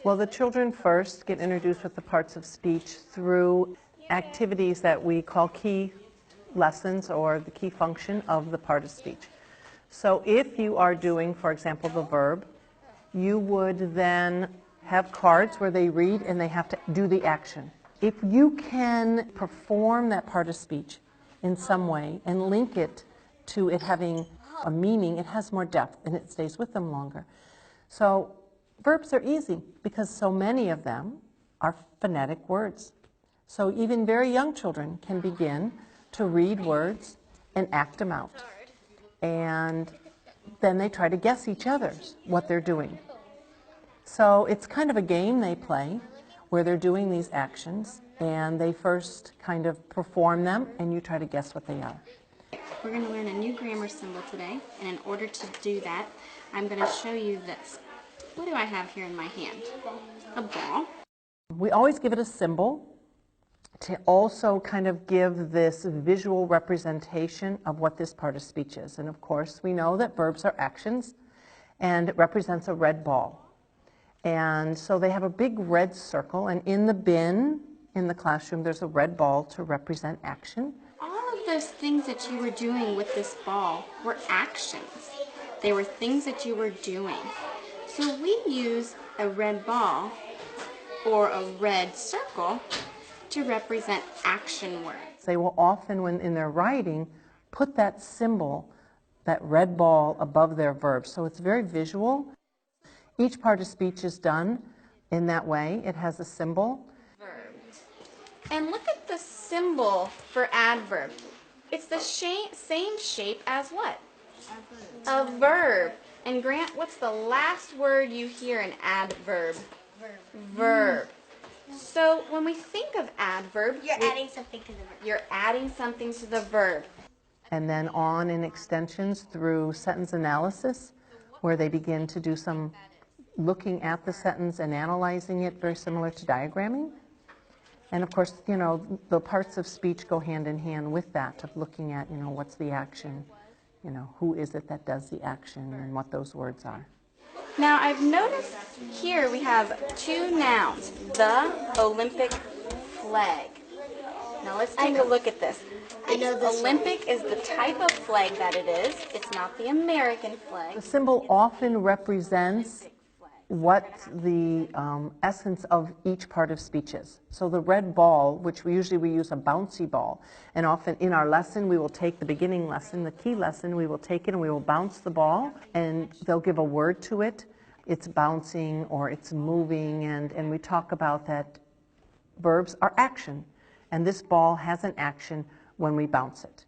Well, the children first get introduced with the parts of speech through activities that we call key lessons or the key function of the part of speech. So if you are doing, for example, the verb, you would then have cards where they read and they have to do the action. If you can perform that part of speech in some way and link it to it having a meaning, it has more depth and it stays with them longer. So verbs are easy because so many of them are phonetic words. So even very young children can begin to read words and act them out. And then they try to guess each other's what they're doing. So it's kind of a game they play where they're doing these actions and they first kind of perform them and you try to guess what they are. We're going to learn a new grammar symbol today, and in order to do that, I'm going to show you this. What do I have here in my hand? A ball. We always give it a symbol to also kind of give this visual representation of what this part of speech is. And of course, we know that verbs are actions, and it represents a red ball. And so they have a big red circle, and in the bin in the classroom, there's a red ball to represent action. All of those things that you were doing with this ball were actions. They were things that you were doing. So we use a red ball or a red circle to represent action words. They will often, when in their writing, put that symbol, that red ball, above their verb. So it's very visual. Each part of speech is done in that way. It has a symbol. And look at the symbol for adverb. It's the same shape as what? A verb. And Grant, what's the last word you hear in adverb? Verb. So when we think of adverb, you're adding something to the verb. You're adding something to the verb. And then on in extensions through sentence analysis, where they begin to do some looking at the sentence and analyzing it, very similar to diagramming. And of course, you know, the parts of speech go hand in hand with that, of looking at, you know, what's the action, you know, who is it that does the action and what those words are. Now I've noticed here we have two nouns, the Olympic flag. Now let's take a look at this. Olympic is the type of flag that it is. It's not the American flag. The symbol often represents what the essence of each part of speech is. So the red ball, which we usually use a bouncy ball, and often in our lesson we will take the beginning lesson, the key lesson, we will take it and we will bounce the ball and they'll give a word to it. It's bouncing or it's moving, and we talk about that verbs are action, and this ball has an action when we bounce it.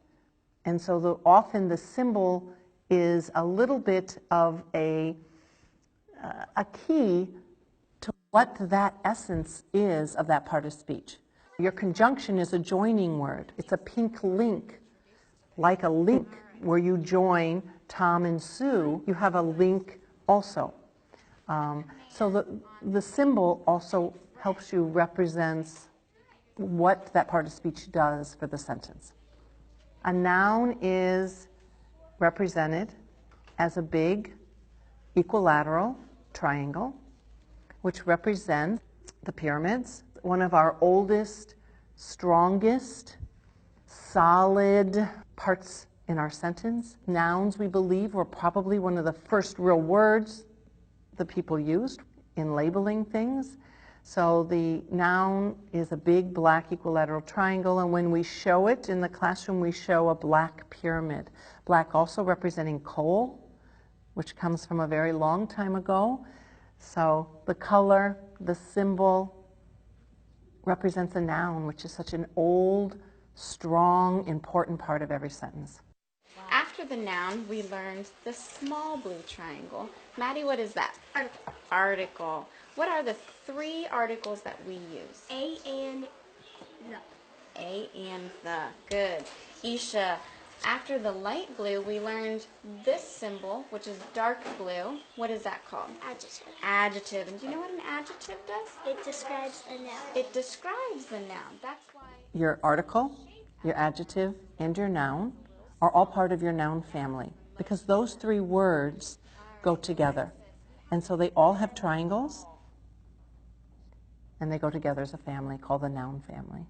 And so often the symbol is a little bit of a key to what that essence is of that part of speech. Your conjunction is a joining word. It's a pink link, like a link where you join Tom and Sue. You have a link also. So the symbol also helps you represent what that part of speech does for the sentence. A noun is represented as a big equilateral triangle, which represents the pyramids, one of our oldest, strongest, solid parts in our sentence. Nouns, we believe, were probably one of the first real words the people used in labeling things. So the noun is a big black equilateral triangle, and when we show it in the classroom, we show a black pyramid. Black also representing coal, which comes from a very long time ago. So the color, the symbol, represents a noun, which is such an old, strong, important part of every sentence. After the noun, we learned the small blue triangle. Maddie, what is that? Article. Article. What are the three articles that we use? A and the. A and the. Good. Isha, after the light blue, we learned this symbol, which is dark blue. What is that called? Adjective. Adjective. And do you know what an adjective does? It describes a noun. It describes the noun. That's why. Your article, your adjective, and your noun are all part of your noun family, because those three words go together. And so they all have triangles, and they go together as a family called the noun family.